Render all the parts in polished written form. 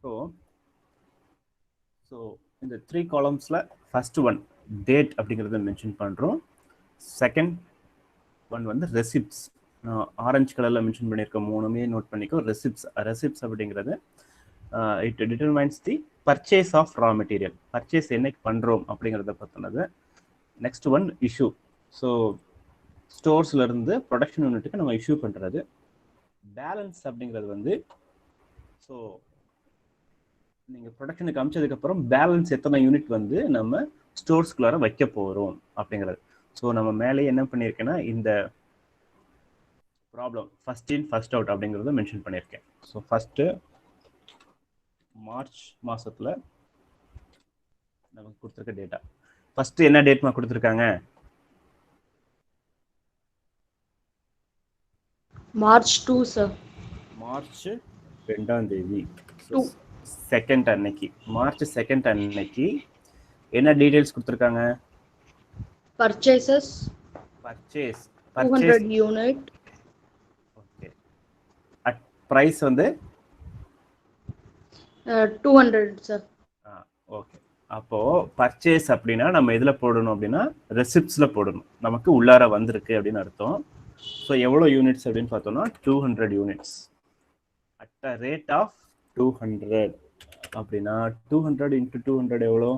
So இந்த 3 காலம்ஸில் first one date அப்படிங்கிறத மென்ஷன் பண்ணுறோம். செகண்ட் ஒன் வந்து ரெசிப்ட்ஸ். ஆரஞ்சு கலரில் மென்ஷன் பண்ணியிருக்க மூணுமே நோட் பண்ணிக்கோ. ரெசிப்ட்ஸ் அப்படிங்கிறது it determines the purchase of raw material. Purchase என்னைக்கு பண்ணுறோம் அப்படிங்கிறத பற்றினது. Next one issue. ஸோ ஸ்டோர்ஸ்லேருந்து ப்ரொடக்ஷன் யூனிட்டுக்கு நம்ம இஷ்யூ பண்ணுறது. பேலன்ஸ் அப்படிங்கிறது வந்து ஸோ நீங்கள் ப்ரொடக்ஷனுக்கு அமிச்சதுக்கப்புறம் பேலன்ஸ் எத்தனை யூனிட் வந்து நம்ம ஸ்டோர்ஸ்குள்ளார வைக்க போகிறோம் அப்படிங்கிறது. ஸோ நம்ம மேலே என்ன பண்ணியிருக்கேன்னா இந்த problem first in first out அப்படிங்கிறத மென்ஷன் பண்ணியிருக்கேன். ஸோ ஃபஸ்ட்டு மார்ச் மாதத்தில் நமக்கு கொடுத்துருக்க டேட்டா. ஃபஸ்ட்டு என்ன டேட்மா கொடுத்துருக்காங்க? March 2 sir. மார்ச் 2ஆம் தேதி செகண்ட் அன்னைக்கு, மார்ச் 2 அன்னைக்கு என்ன டீடைல்ஸ் கொடுத்துருக்காங்க? Purchase 200 unit. Okay. At price வந்து 200 சார். ஓகே. அப்போ பர்ச்சேஸ் அப்படின்னா நம்ம எதில் போடணும் அப்படின்னா ரெசிப்ட்ஸில் போடணும். நமக்கு உள்ளார வந்திருக்கு அப்படின்னு அர்த்தம். ஸோ எவ்வளோ யூனிட்ஸ் அப்படின்னு பார்த்தோம்னா 200 units at a rate of 200 அப்படின்னா 200 இன்ட்டு 200 எவ்வளோ?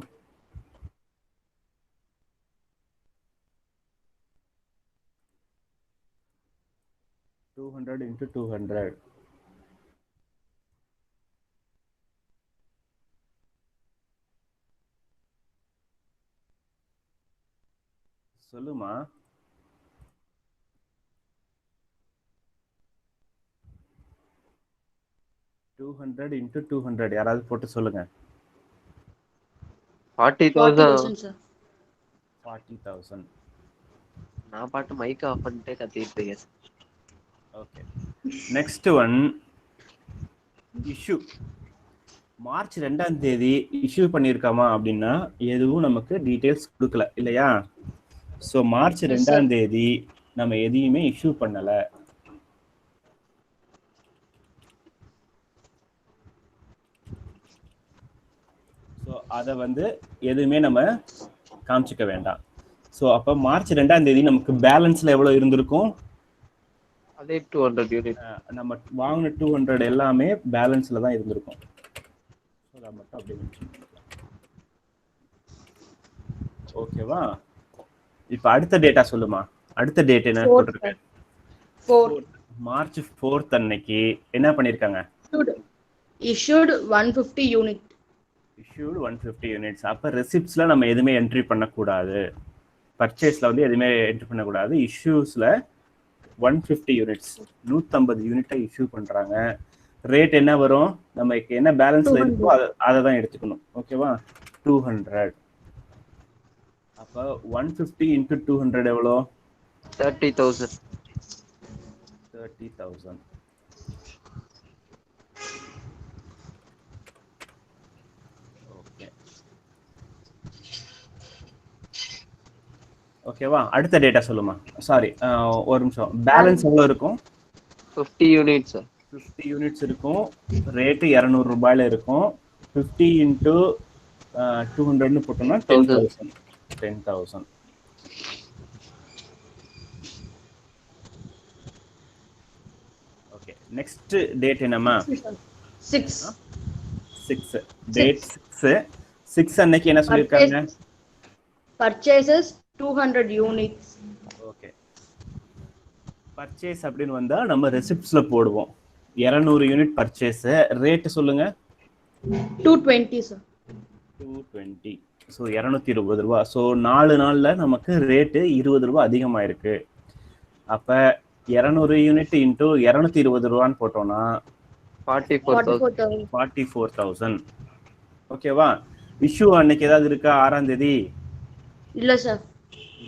200 இன்ட்டு 200 சொல்லுமா? டூ ஹண்ட்ரட் இன்ட்டு 200 யாராவது போட்டு சொல்லுங்க. 40,000. 40,000. நான் பாட்டு மைக் ஆஃப் பண்ணிட்டே கத்திட்டு இருக்கேன். Okay. Next one issue. March 2ஆம் தேதி இஷ்யூ பண்ணியிருக்காமா அப்படின்னா எதுவும் நமக்கு டீட்டெயில்ஸ் கொடுக்கல இல்லையா? ஸோ மார்ச் 2ஆம் தேதி நம்ம எதையுமே இஷ்யூ பண்ணலை. ஸோ அதை வந்து எதுவுமே நம்ம காமிச்சிக்க வேண்டாம். ஸோ அப்போ மார்ச் 2ஆம் தேதி நமக்கு பேலன்ஸில் எவ்வளோ இருந்திருக்கும்? அதே 200 யூனிட். நம்ம வாங்கின 200 எல்லாமே பேலன்ஸில் தான் இருந்திருக்கும். ஸோ அதை மட்டும் அப்படியே மென்ஷன் பண்ணிக்கலாம். ஓகேவா? இப்போ அடுத்த டேட்டா சொல்லுமா. அடுத்த டேட் என்ன போட்டிருக்கேன்? மார்ச் 4 அன்னைக்கு என்ன பண்ணியிருக்காங்க? issued 150 unit. issued 150 units. அப்போ ரெசிப்ட்ஸில் நம்ம எதுவுமே என்ட்ரி பண்ணக்கூடாது. பர்ச்சேஸில் வந்து எதுவுமே என்ட்ரி பண்ணக்கூடாது. இஷ்யூஸில் 150 யூனிட்ஸ் 150 யூனிட்டை இஷ்யூ பண்ணுறாங்க. ரேட் என்ன வரும்? நமக்கு என்ன பேலன்ஸில் இருக்கோ அதை தான் எடுத்துக்கணும். ஓகேவா? 200. அப்போ 150 இன்ட்டு 200 எவ்வளோ? 30,000. 30,000. ஓகே. ஓகேவா? அடுத்த டேட்டா சொல்லுமா. சாரி ஒரு நிமிஷம். பேலன்ஸ் எவ்வளோ இருக்கும்? 50 யூனிட்ஸ். 50 யூனிட்ஸ் இருக்கும். ரேட்டு 200 ரூபாயில இருக்கும். 50 இன்ட்டு 200ன்னு போட்டோம்னா 10,000. 10,000. ஓகே. நெக்ஸ்ட் டேட் என்னம்மா? 6. டேட் 6 அன்னைக்கு என்ன சொல்லிருக்காங்க? Purchases 200 units. ஓகே. பர்ச்சேஸ் அப்படின்னு வந்தா நம்ம ரெசிப்ட்ஸ்ல போடுவோம். 200 யூனிட் பர்ச்சேஸ். ரேட் சொல்லுங்க. 220 சார். 220. ஸோ 220 ரூபா. ஸோ 4 நாள்ல நமக்கு ரேட்டு 20 ரூபா அதிகமாயிருக்கு. அப்ப 200 யூனிட் இன்ட்டு 220 ரூபான்னு போட்டோம்னா 44,000. ஓகேவா? இஷ்யூ அன்னைக்கு ஏதாவது இருக்கா? 6ஆம் தேதி இல்ல சார்.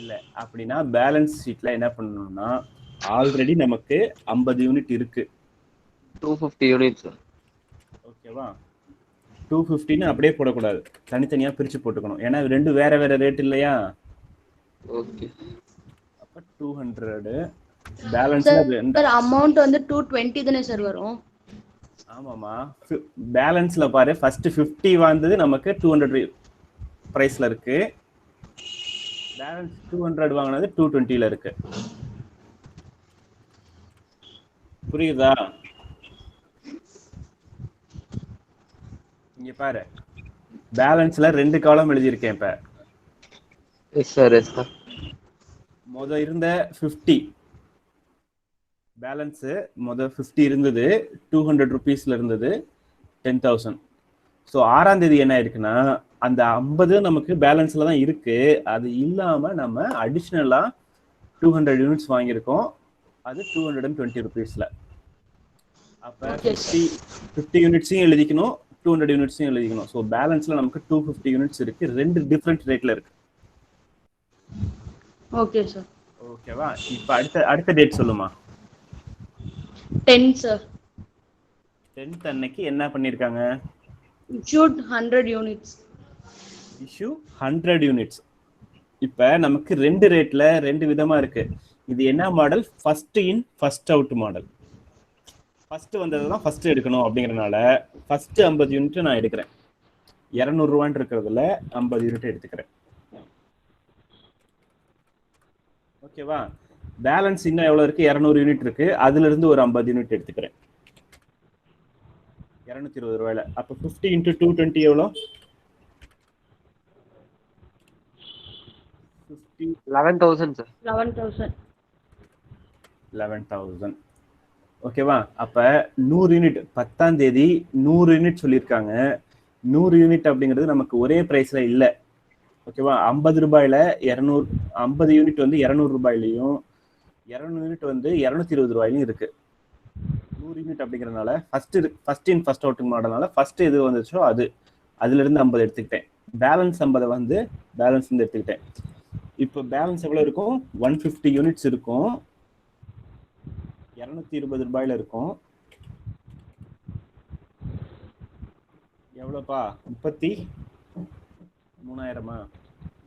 இல்ல. அப்படின்னா பேலன்ஸ் ஷீட்ல என்ன பண்ணணும்னா ஆல்ரெடி நமக்கு 50 யூனிட் இருக்கு. 250 யூனிட்ஸ். ஓகேவா? 250ன்னு அப்படியே போடக்கூடாது. தனித்தனியா பிரிச்சு போட்டுக்கணும். ஏன்னா ரெண்டு வேற வேற ரேட் இல்லையா? ஓகே. அப்ப 200 பேலன்ஸ் சார் அமௌண்ட் வந்து 220 தானே சார் வரும்? ஆமாமா, பேலன்ஸ்ல பாரு ஃபர்ஸ்ட் 50 வந்தது நமக்கு 200 பிரைஸ்ல இருக்கு. பேலன்ஸ் 200 வாங்கினது 220ல இருக்கு. புரியுதா? இங்க பாரு, பேலன்ஸ்ல 2 காலம் எழுதியிருக்கேன். இப்ப எஸ் சார், எஸ் சார். முத இருந்த 50 பேலன்ஸ், முத 50 இருந்தது, 200 ருபீஸ்ல இருந்தது 10,000. ஸோ 6ஆம் தேதி என்ன இருக்குன்னா, அந்த 50 நமக்கு பேலன்ஸ்ல தான் இருக்கு. அது இல்லாம நம்ம அடிஷ்னலா 200 யூனிட்ஸ் வாங்கியிருக்கோம். அது 220 ருபீஸ்ல. அப்ப 50 யூனிட்ஸையும் எழுதிக்கணும், 200 யூனிட்ஸையும் எழுதிக்கணும். ஸோ பேலன்ஸ்ல நமக்கு 250 யூனிட்ஸ் இருக்கு. 2 டிஃப்ரெண்ட் ரேட்ல இருக்கு. Okay sir. ஓகேவா? இப்ப அடுத்த டேட் சொல்லுமா. 10 சார். 10th அன்னைக்கு என்ன பண்ணிருக்காங்க? Issued 100 units. Issue 100 units. இப்ப நமக்கு 2 ரேட்ல 2 விதமா இருக்கு. இது என்ன model? First in first out model. First வந்ததுதான் ஃபர்ஸ்ட் எடுக்கணும் அப்படிங்கறதுனால ஃபர்ஸ்ட் 50 யூனிட் நான் எடுக்கிறேன். 200 ரூபான்னு இருக்கிறதுல 50 யூனிட் எடுத்துக்கிறேன். ஓகேவா? பேலன்ஸ் இன்னும் எவ்வளவு இருக்கு? 200 யூனிட் இருக்கு. அதுல இருந்து ஒரு 50 யூனிட் எடுத்துக்கிறேன் 220 ரூபாயில. அப்ப 50 into 220 எவ்வளோ? 11,000 சார். 11,000. 11,000. ஓகேவா? அப்ப 100 யூனிட் 10ஆம் தேதி 100 யூனிட் சொல்லியிருக்காங்க. 100 யூனிட் அப்படிங்கிறது நமக்கு ஒரே பிரைஸ்ல இல்ல. ஓகேவா? 50 ரூபாயில 200, 50 யூனிட் வந்து 200 ரூபாயிலையும் 200 யூனிட் வந்து 220 ரூபாயிலையும் இருக்கு. 100 யூனிட் அப்படிங்கறதுனால ஃபர்ஸ்ட் இன் ஃபர்ஸ்ட் அவுட் மாடல்னால ஃபர்ஸ்ட் எது வந்துச்சோ அதுல இருந்து 50 எடுத்துக்கிட்டேன். பேலன்ஸ் 50 வந்து பேலன்ஸ் இருந்து எடுத்துக்கிட்டேன். இப்போ பேலன்ஸ் எவ்வளவு இருக்கும்? 150 யூனிட்ஸ் இருக்கும். 220 ரூபாயில இருக்கும். எவ்வளவுப்பா? 33,000மா?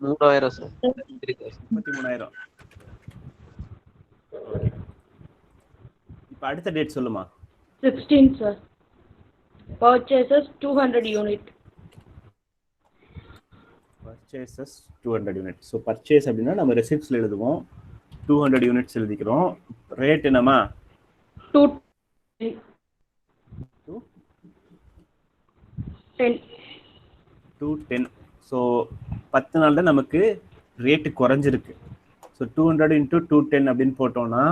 3,000 சார். 33,000. ஓகே. இப்போ அடுத்த டேட் சொல்லுமா. 16 sir. Purchases 200 unit. Purchases 200 unit. So purchase அப்படின்னா நம்ம ரெசிப்ட்ஸ்ல எழுதுவோம். 200 யூனிட்ஸ் எழுதிக்கிறோம். ரேட் என்னமா? 210. 210. ஸோ 10 நாள்ல நமக்கு ரேட்டு குறைஞ்சிருக்கு. ஸோ 200 into 210 அப்படின்னு போட்டோம்னா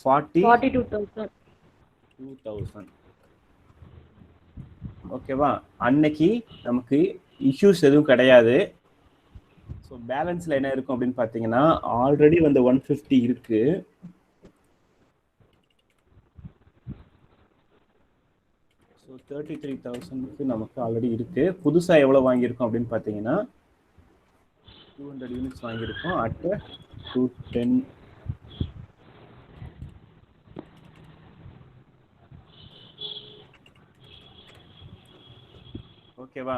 42,000. ஓகேவா? அன்னைக்கு நமக்கு இஷ்யூஸ் எதுவும் கிடையாது. ஸோ பேலன்ஸ்ல என்ன இருக்கும் அப்படின்னு பார்த்தீங்கன்னா, ஆல்ரெடி வந்து 150 இருக்கு. ஸோ 33,000க்கு நமக்கு ஆல்ரெடி இருக்கு. புதுசா எவ்வளவு வாங்கியிருக்கோம் அப்படின்னு பார்த்தீங்கன்னா 200 யூனிட்ஸ் வாங்கியிருக்கோம். அட் 210. ஓகேவா?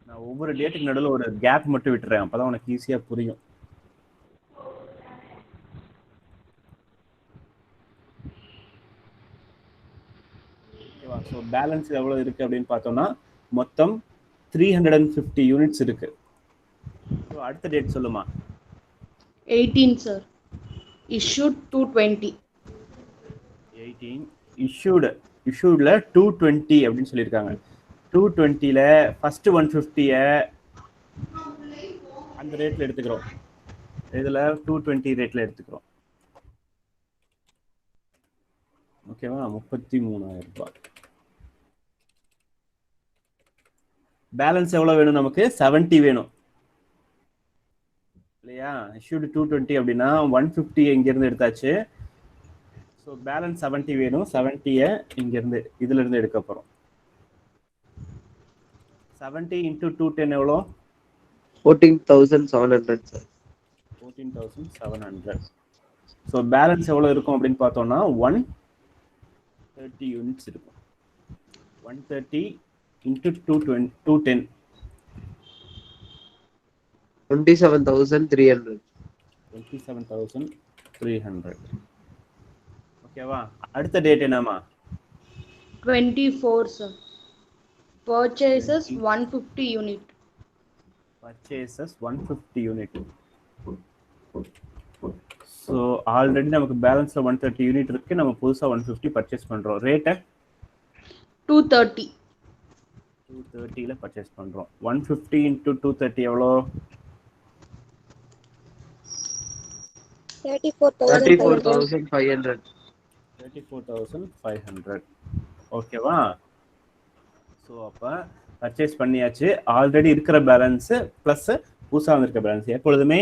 நான் ஒவ்வொரு டேட்டுக்கு நடுவில் ஒரு கேப் மட்டும் விட்டுறேன், அப்பதான் உனக்கு ஈஸியா புரியும். ஓகேவா? ஸோ பேலன்ஸ் எவ்வளவு இருக்கு அப்படின்னு பார்த்தோம்னா மொத்தம் 350 யூனிட்ஸ் இருக்கு. ஸோ அடுத்த டேட் சொல்லுமா. 18 sir. Issued 220. 18. இஷ்யூட்ல 220 அப்படின்னு சொல்லியிருக்காங்க. 220ல ஃபர்ஸ்ட் 150 அந்த ரேட்ல எடுத்துக்கிறோம். இதுல 220 ரேட்ல எடுத்துக்கிறோம். ஓகேவா? 33,000 ரூபாய். பேலன்ஸ் எவ்வளவு வேணும் நமக்கு? 70 வேணும் இல்லையா? இஷ்யூடு 220 அப்படின்னா 150 இங்க இருந்து எடுத்தாச்சு. ஸோ பேலன்ஸ் 70 வேணும். 70 இங்க இருந்து இதுல இருந்து எடுக்க போறோம். 70 into 210 எவ்வளோ? 14,700 சார். 14,700. ஸோ பேலன்ஸ் எவ்வளோ இருக்கும் அப்படின்னு பார்த்தோம்னா 130 யூனிட்ஸ் இருக்கும். 130 into 210. 27,300. 27,300. ஓகேவா? அடுத்த டேட் என்னமா? 24, sir. Purchases 150 unit. Purchases 150 unit. So already நமக்கு பேலன்ஸில் 130 யூனிட் இருக்கு, நம்ம புதுசாக 150 பர்ச்சேஸ் பண்ணுறோம். ரேட்டை 230. 230ல பர்ச்சேஸ் பண்ணுறோம். 150 இன்ட்டு 230 எவ்வளோ? 34,500. 34,500. ஓகேவா? ஸோ அப்போ பர்ச்சேஸ் பண்ணியாச்சு. ஆல்ரெடி இருக்கிற பேலன்ஸு ப்ளஸ் புதுசாக வந்திருக்க பேலன்ஸ். எப்பொழுதுமே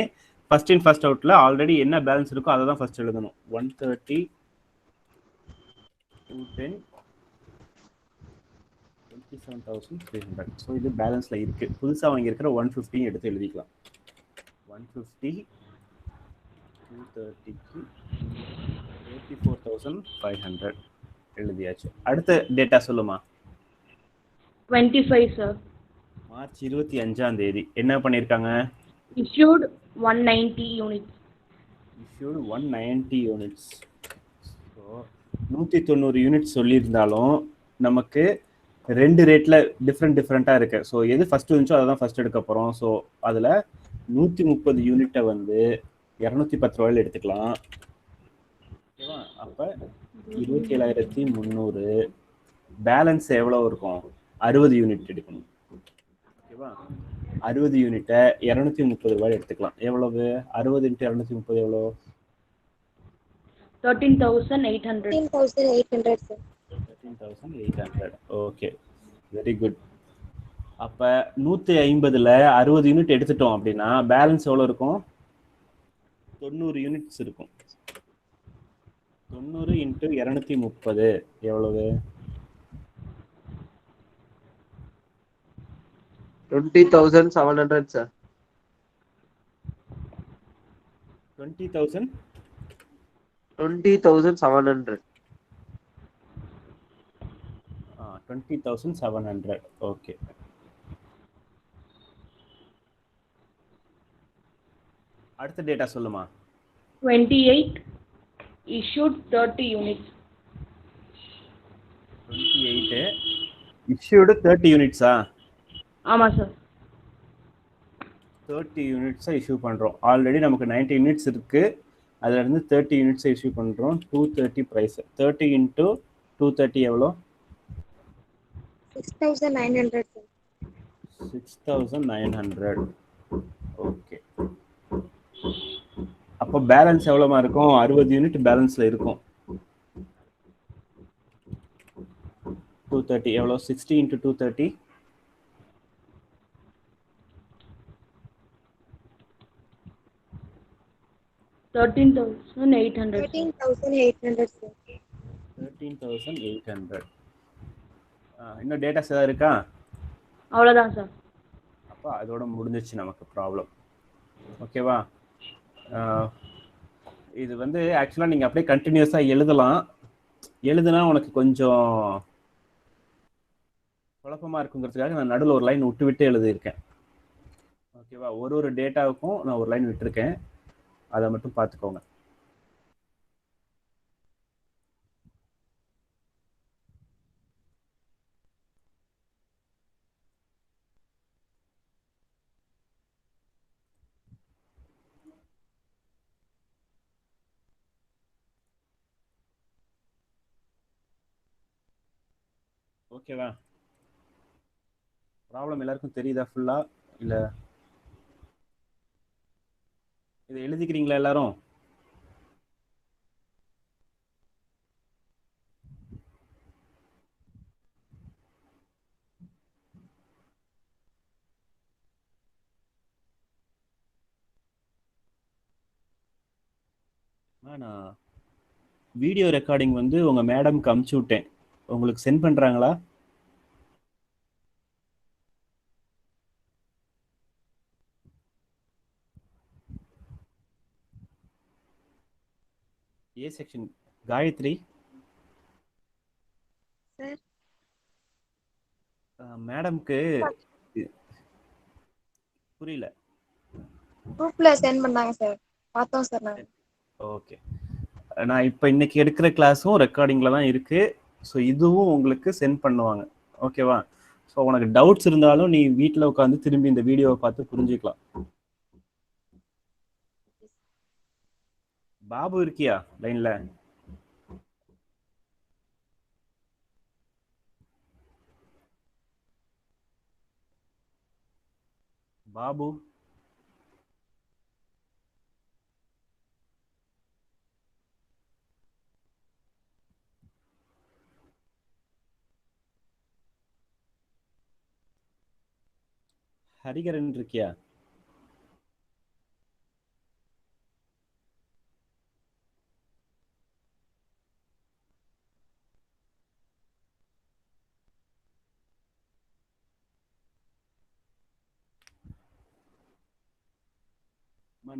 ஃபர்ஸ்ட் இன் ஃபர்ஸ்ட் அவுட்டில் ஆல்ரெடி என்ன பேலன்ஸ் இருக்கோ அதை தான் ஃபர்ஸ்ட் எழுதணும். 130, 210, 27,300. ஸோ இது பேலன்ஸில் இருக்குது. புதுசாக வாங்கியிருக்கிற 150 எடுத்து எழுதிக்கலாம். 150 230க்கு 34,500 எழுதியாச்சு. அடுத்த டேட்டா சொல்லுமா? 25, sir. மார்ச் 25 என்ன பண்ணியிருக்காங்க? Issued 190 units. issued 190 units. So 190 units சொல்லியிருந்தாலும் நமக்கு ரெண்டு ரேட்டில் டிஃப்ரெண்ட்டாக இருக்கு. ஸோ எது ஃபர்ஸ்ட் இருந்துச்சோ அதை தான் ஃபர்ஸ்ட் எடுக்க போகிறோம். ஸோ அதில் 130 யூனிட்டை வந்து 210 ரூபாயில் எடுத்துக்கலாம். ஓகேவா? அப்போ 27,300. பேலன்ஸ் எவ்வளோ இருக்கும்? 60 யூனிட் எடுக்கணும். ஓகேவா? 60 யூனிட்டை 230 ரூபாய் எடுத்துக்கலாம். எவ்வளவு? 60 × 230 எவ்வளோ? 13,800. 13,800, sir. 13,800. Okay, very good. அப்போ 150ல் 60 யூனிட் எடுத்துட்டோம் அப்படின்னா பேலன்ஸ் எவ்வளோ இருக்கும்? 90 யூனிட்ஸ் இருக்கும். 90 × 230 எவ்வளவு? 20,700, sir. 20,000? 20,700. 20,700. ஓகே. அடுத்த டேட்டா சொல்லுமா? 28. Issued 30 units. 28 issued 30 யூனிட்ஸா? ஆமாம் சார். 30 யூனிட்ஸை இஷ்யூ பண்ணுறோம். ஆல்ரெடி நமக்கு 90 யூனிட்ஸ் இருக்குது, அதுலேருந்து 30 யூனிட்ஸை இஷ்யூ பண்ணுறோம். 230 ப்ரைஸ். 30 × 230 எவ்வளோ? 6,900, sir. 6,900. ஓகே. அப்போ பேலன்ஸ் எவ்வளோமா இருக்கும்? 60 யூனிட் பேலன்ஸில் இருக்கும். 230 எவ்வளோ? 60 × 230 13,800. 13,800, sir. 13,800. இன்னும் டேட்டாஸ் ஏதாவது இருக்கா? அவ்வளோதான் சார். அப்போ அதோட முடிஞ்சிச்சு நமக்கு ப்ராப்ளம். ஓகேவா? இது வந்து ஆக்சுவலாக நீங்கள் அப்படியே கண்டினியூஸாக எழுதலாம். எழுதுனா உனக்கு கொஞ்சம் குழப்பமாக இருக்குங்கிறதுக்காக நான் நடுவில் ஒரு லைன் விட்டு எழுதியிருக்கேன். ஓகேவா? ஒரு டேட்டாவுக்கும் நான் ஒரு லைன் விட்டுருக்கேன், அதை மட்டும் பார்த்துக்கோங்க. ஓகேவா? ப்ராப்ளம் எல்லாருக்கும் தெரியுதா ஃபுல்லா? இல்லை இதை எழுதிக்கிறீங்களா எல்லாரும்? நான் வீடியோ ரெக்கார்டிங் வந்து உங்கள் மேடம்க்கு அமுச்சு விட்டேன், உங்களுக்கு சென்ட் பண்ணுறாங்களா? A section Gayathri sir. மேடம்க்கு புரியல. குரூப்ல சென்ட் பண்ணாங்க சார். பார்த்தோம் சார் நான். ஓகே, நான் இப்போ இன்னைக்கு எடுக்கிற கிளாஸும் ரெக்கார்டிங்கில் தான் இருக்கு. ஸோ இதுவும் உங்களுக்கு சென்ட் பண்ணுவாங்க. ஓகேவா? ஸோ உனக்கு டவுட்ஸ் இருந்தாலும் நீ வீட்டில் உட்காந்து திரும்பி இந்த வீடியோவை பார்த்து புரிஞ்சுக்கலாம். பாபு இருக்கியா லைன்ல? பாபு ஹரிகரன் இருக்கியா?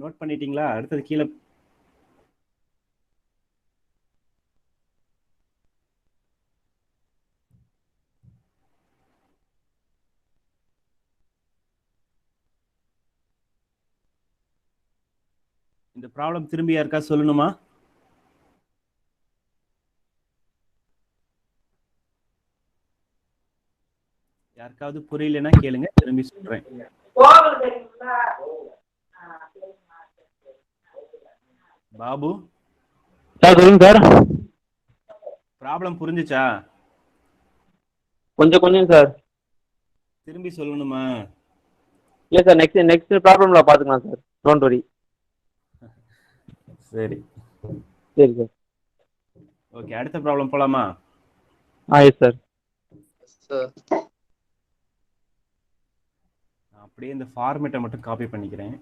நோட் பண்ணிட்டீங்களா? அடுத்தது கீழே இந்த ப்ராப்ளம் திரும்பி யாருக்கா சொல்லணுமா? யாருக்காவது புரியலன்னா கேளுங்க, திரும்பி சொல்றேன். பாபு சார் சொல்லுங்க சார். ப்ராப்ளம் புரிஞ்சுச்சா? கொஞ்சம் கொஞ்சம் சார். திரும்பி சொல்லணுமா? இல்லை சார், நெக்ஸ்ட் ப்ராப்ளம்ல பார்த்துக்கலாம் சார். Don't worry. சரி, சரி சார். ஓகே, அடுத்த ப்ராப்ளம் போலாமா? Yes sir. சார் அப்படியே இந்த ஃபார்மேட்டை மட்டும் காப்பி பண்ணிக்கிறேன்.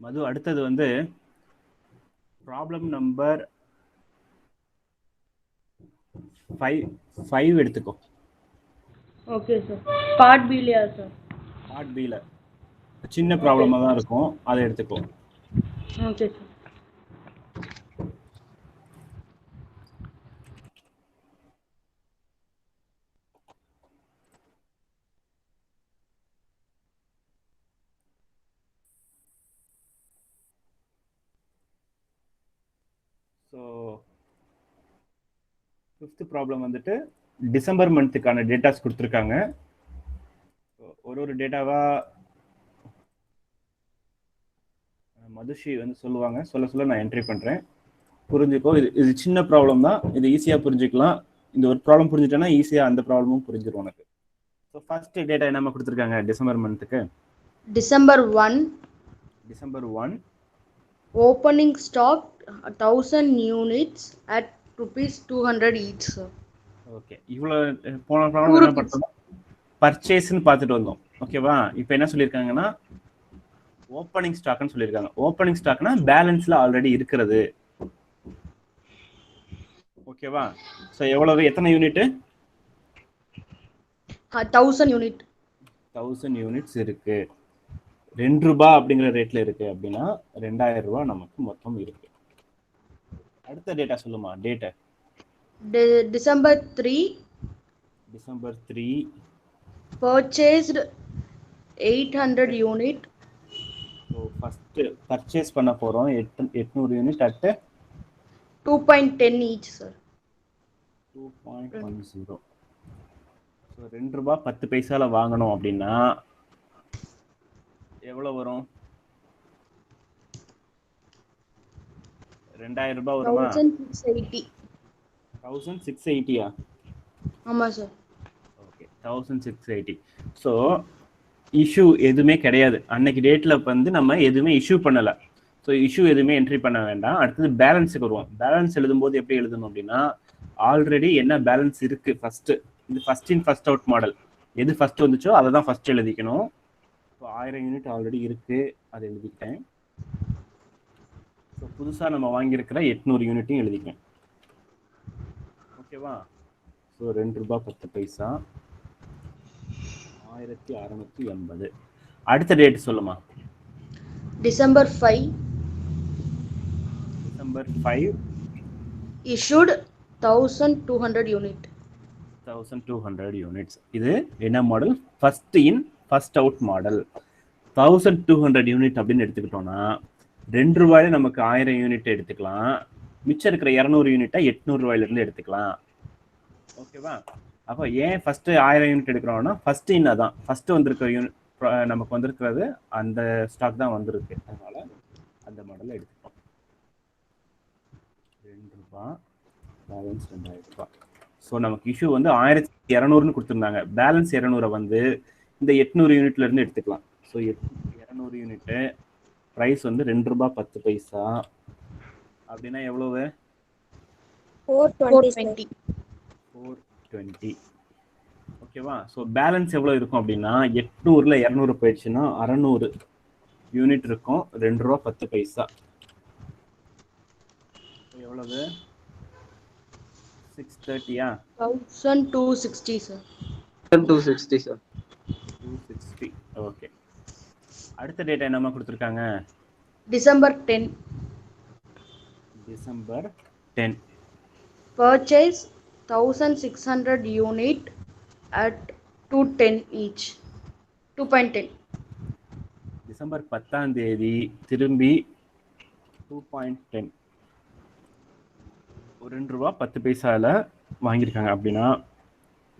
மது, அடுத்தது வந்து ப்ராப்ளம் நம்பர் 5 எடுத்துக்கோ. Okay sir. பார்ட் பிலையா சார்? பார்ட் பில சின்ன ப்ராப்ளமாக தான் இருக்கும், அதை எடுத்துக்கோ. Okay sir. So 5th problem வந்துட்டு டிசம்பர் மந்த்துக்கான டேட்டாஸ் கொடுத்துருக்காங்க. ஒரு டேட்டாவா மதுஷி வந்து சொல்லுவாங்க, சொல்ல நான் என்ட்ரி பண்ணுறேன். புரிஞ்சுக்கோ. இது சின்ன ப்ராப்ளம் தான், இது ஈஸியாக புரிஞ்சுக்கலாம். இந்த ஒரு ப்ராப்ளம் புரிஞ்சுட்டேன்னா ஈஸியாக அந்த ப்ராப்ளமும் புரிஞ்சிடும் உனக்கு. ஸோ ஃபர்ஸ்ட் டேட்டா என்னமா கொடுத்துருக்காங்க டிசம்பர் மந்த்துக்கு? December 1, December 1 opening stock 1000 units at rupees 200 each, sir. Okay, இவ்வளோ போன ப்ராப்ளம் என்ன பண்ணுறோம், பர்ச்சேஸ்ன்னு பார்த்துட்டு வந்தோம். ஓகேவா? இப்போ என்ன சொல்லியிருக்காங்கன்னா ஓப்பனிங் ஸ்டாக்னு சொல்லியிருக்காங்க. ஓப்பனிங் ஸ்டாக்னா பேலன்ஸ்ல ஆல்ரெடி இருக்கிறது. ஓகேவா? ஸோ எவ்வளவு, எத்தனை யூனிட்? 1000 unit. 1000 யூனிட்ஸ் இருக்கு. 2 ரூபாய் அப்படிங்கிற ரேட்ல இருக்கு அப்படின்னா 2000 ரூபாய் நமக்கு மொத்தம் இருக்கு. அடுத்த டேட்டா சொல்லுமா? Data December 3, December 3 purchased 800 unit. So first purchase பண்ண போறோம் 800 unit at 2.10 each, sir. 2.10. So 2 ரூபாய் 10 பைசால வாங்கணும் அப்படின்னா எவ்வளோ வரும்? ₹2000 வருமா? 1680. 1680. ஆமாம் சார். ஓகே, 1680. ஸோ இஷ்யூ எதுவுமே கிடையாது அன்னைக்கு டேட்ல வந்து நம்ம எதுவுமே இஷ்யூ பண்ணல. ஸோ இஷ்யூ எதுவுமே என்ட்ரி பண்ண வேண்டாம். அடுத்தது பேலன்ஸுக்கு வருவோம். பேலன்ஸ் எழுதும்போது எப்படி எழுதணும் அப்படின்னா, ஆல்ரெடி என்ன பேலன்ஸ் இருக்கு ஃபர்ஸ்ட், இது first in first out model, எது ஃபர்ஸ்ட் வந்துச்சோ அதை தான் ஃபர்ஸ்ட் எழுதிக்கணும். ஸோ 1000 யூனிட் ஆல்ரெடி இருக்கு, அதை எழுதிக்கிட்டேன். ஸோ புதுசாக நம்ம வாங்கியிருக்கிற 800 யூனிட்டையும் எழுதிக்கேன். ஓகேவா? ஸோ ₹2.10, 1680. அடுத்த டேட் சொல்லுமா? December 5. December 5 issued 1200 unit. 1200 units. இது என்ன model? First in first out model. 1200 unit அப்படின்னு எடுத்துக்கிட்டோம்னா ₹2 நமக்கு 1000 யூனிட் எடுத்துக்கலாம். மிச்சம் இருக்கிற 200 யூனிட்டை ₹800 எடுத்துக்கலாம். ஓகேவா? அப்போ ஏன் ஃபர்ஸ்ட் 1000 யூனிட் எடுக்கிறோம்னா, ஃபர்ஸ்ட் இன் அதான் ஃபர்ஸ்ட் வந்திருக்கிற யூனிட் நமக்கு வந்திருக்கிறது அந்த ஸ்டாக் தான் வந்திருக்கு, அதனால அந்த மாடலை எடுத்துப்போம். ₹2, பேலன்ஸ் ₹2000. ஸோ நமக்கு இஷ்யூ வந்து 1200 கொடுத்துருந்தாங்க. பேலன்ஸ் 200 வந்து இந்த 800 யூனிட்ல இருந்து எடுத்துக்கலாம். ஸோ 200 யூனிட்டு ப்ரைஸ் வந்து ₹2.10. அப்படின்னா எவ்வளவு? 420. 420. ஓகேவா? ஸோ பேலன்ஸ் எவ்வளோ இருக்கும் அப்படின்னா, 800ல் 200 போயிடுச்சுன்னா 600 யூனிட் இருக்கும். ₹2.10. எவ்வளவு? 630. 1260 சார். 260 சார். 260. ஓகே. அடுத்த டேட் என்னமா கொடுத்துருக்காங்க? December 10. December 10. Purchase 1600 unit at 210 each. 2.10. December 10 திரும்பி 2.10 ₹2.10 வாங்கியிருக்காங்க. அப்படின்னா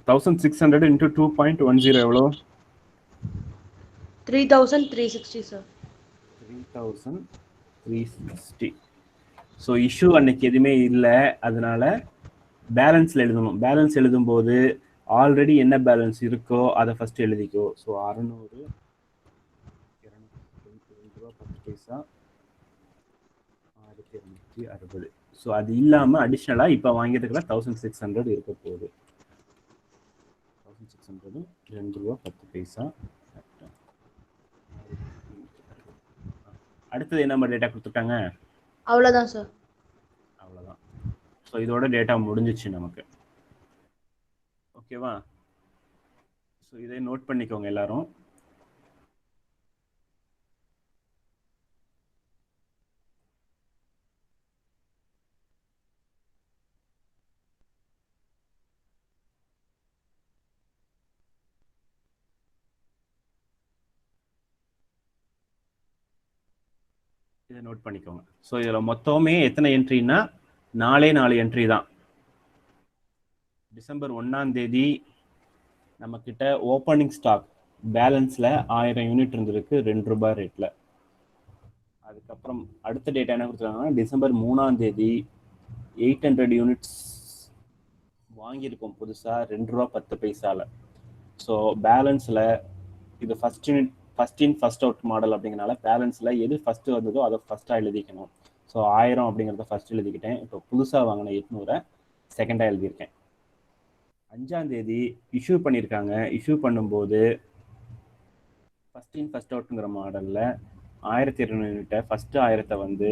1600 into 2.10 எவ்வளோ? 3360 சார். 3360. ஸோ இஷ்யூ அன்னைக்கு எதுவுமே இல்லை, அதனால பேலன்ஸில் எழுதணும். பேலன்ஸ் எழுதும்போது ஆல்ரெடி என்ன பேலன்ஸ் இருக்கோ அதை ஃபர்ஸ்ட் எழுதிக்கோ. ஸோ 600 ₹2.10 1260. ஸோ அது இல்லாமல் அடிஷ்னலாக இப்போ வாங்கியிருக்கிற 1600 இருக்க போகுது. 1600 ₹2.10. அடுத்தது என்ன டேட்டா கொடுத்துருக்காங்க? அவ்வளோதான் சார். அவ்வளோதான். ஸோ இதோட டேட்டா முடிஞ்சிச்சு நமக்கு. ஓகேவா? ஸோ இதை நோட் பண்ணிக்கோங்க எல்லாரும். இதை நோட் பண்ணிக்கோங்க. ஸோ இதில் மொத்தமே எத்தனை என்ட்ரின்னா 4 என்ட்ரி தான். டிசம்பர் 1 நம்மக்கிட்ட ஓப்பனிங் ஸ்டாக் பேலன்ஸில் 1000 யூனிட் இருந்திருக்கு ₹2 ரேட்டில். அதுக்கப்புறம் அடுத்த டேட்டா என்ன கொடுத்துருக்காங்கன்னா, டிசம்பர் 3 800 யூனிட்ஸ் வாங்கியிருக்கோம் புதுசாக ₹2.10. ஸோ பேலன்ஸில் இது first in first out model அப்படிங்கிறனால பேலன்ஸில் எது ஃபர்ஸ்ட் வந்ததோ அதை ஃபர்ஸ்ட்டாக எழுதிக்கணும். ஸோ 1000 அப்படிங்கிறத ஃபர்ஸ்ட் எழுதிக்கிட்டேன். இப்போ புதுசாக வாங்கின 800 செகண்டாக எழுதியிருக்கேன். 5 இஷ்யூ பண்ணியிருக்காங்க. இஷ்யூ பண்ணும்போது ஃபர்ஸ்ட் இன் ஃபர்ஸ்ட் அவுட்டுங்கிற மாடலில் 1200 யூனிட்டை ஃபர்ஸ்ட் 1000 வந்து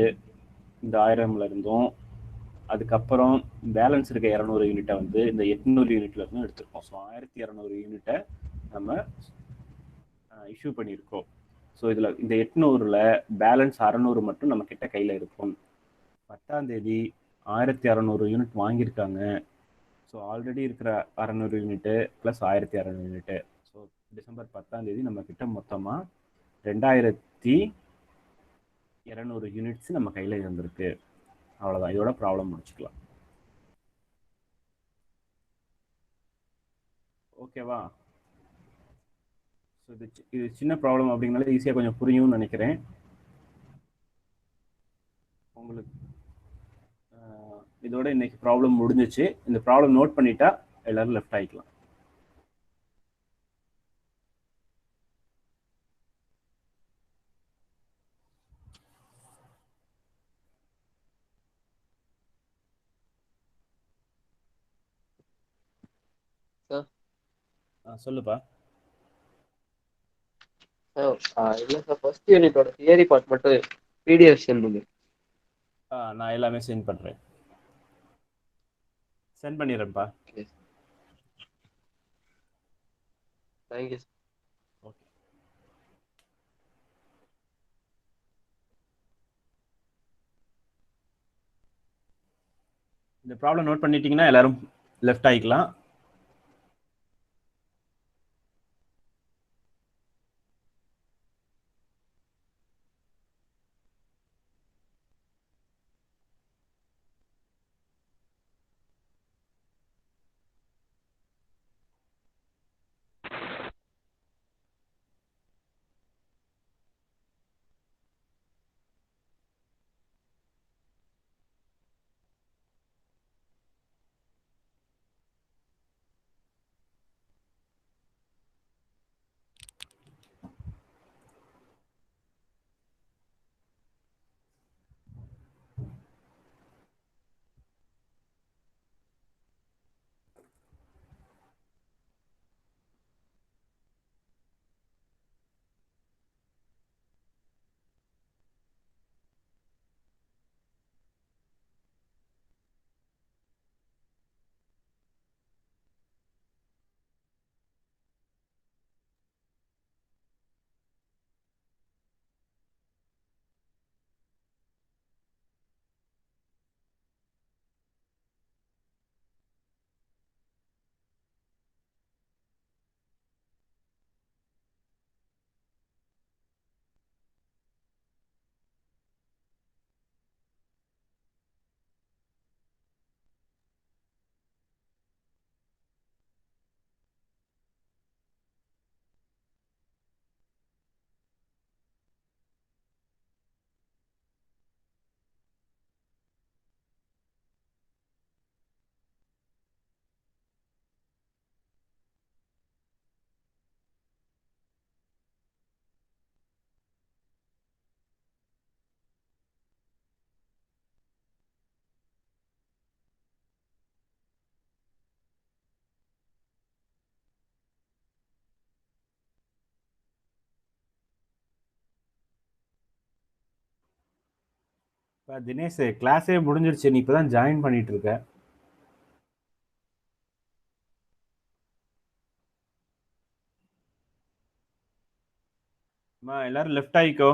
இந்த 1000ல இருந்தும், அதுக்கப்புறம் பேலன்ஸ் இருக்க 200 யூனிட்டை வந்து இந்த 800 யூனிட்ல இருந்தும் எடுத்திருக்கோம். ஸோ 1200 யூனிட்டை நம்ம இஷ்யூ பண்ணியிருக்கோம். ஸோ இதில் இந்த 800ல் பேலன்ஸ் 600 மட்டும் நம்ம கிட்ட கையில் இருக்கும். 10 1600 யூனிட் வாங்கியிருக்காங்க. ஸோ ஆல்ரெடி இருக்கிற 600 unit plus 1600 unit. So December 10 நம்ம கிட்ட மொத்தமாக 2200 யூனிட்ஸ் நம்ம கையில் இருந்திருக்கு. அவ்வளோதான். இதோட ப்ராப்ளம் முடிச்சுக்கலாம். ஓகேவா? ஸோ இது சின்ன ப்ராப்ளம் அப்படிங்கனால ஈஸியாக கொஞ்சம் புரியும்னு நினைக்கிறேன் உங்களுக்கு. இதோட இன்னைக்கு ப்ராப்ளம் முடிஞ்சிச்சு. இந்த ப்ராப்ளம் நோட் பண்ணிட்டா எல்லாரும் லெஃப்ட் ஆகிக்கலாம். சொல்லுப்பா. இல்லை சார், ஃபர்ஸ்ட் யூனிட்டோட தியரி பார்ட் மட்டும் பிடிஎஃப் சென்ட் பண்ணு. நான் எல்லாமே சென்ட் பண்ணுறேன். சென்ட் பண்ணிடுறேன்ப்பா. தேங்க்யூ. ஓகே. இந்த ப்ராப்ளம் நோட் பண்ணிட்டீங்கன்னா எல்லாரும் லெஃப்ட் ஆகிக்கலாம். தினேஷ், கிளாஸே முடிஞ்சிருச்சு. நீ இப்பதான் ஜாயின் பண்ணிட்டு இருக்க. எல்லாரும் லெஃப்ட் ஆகிக்கோ.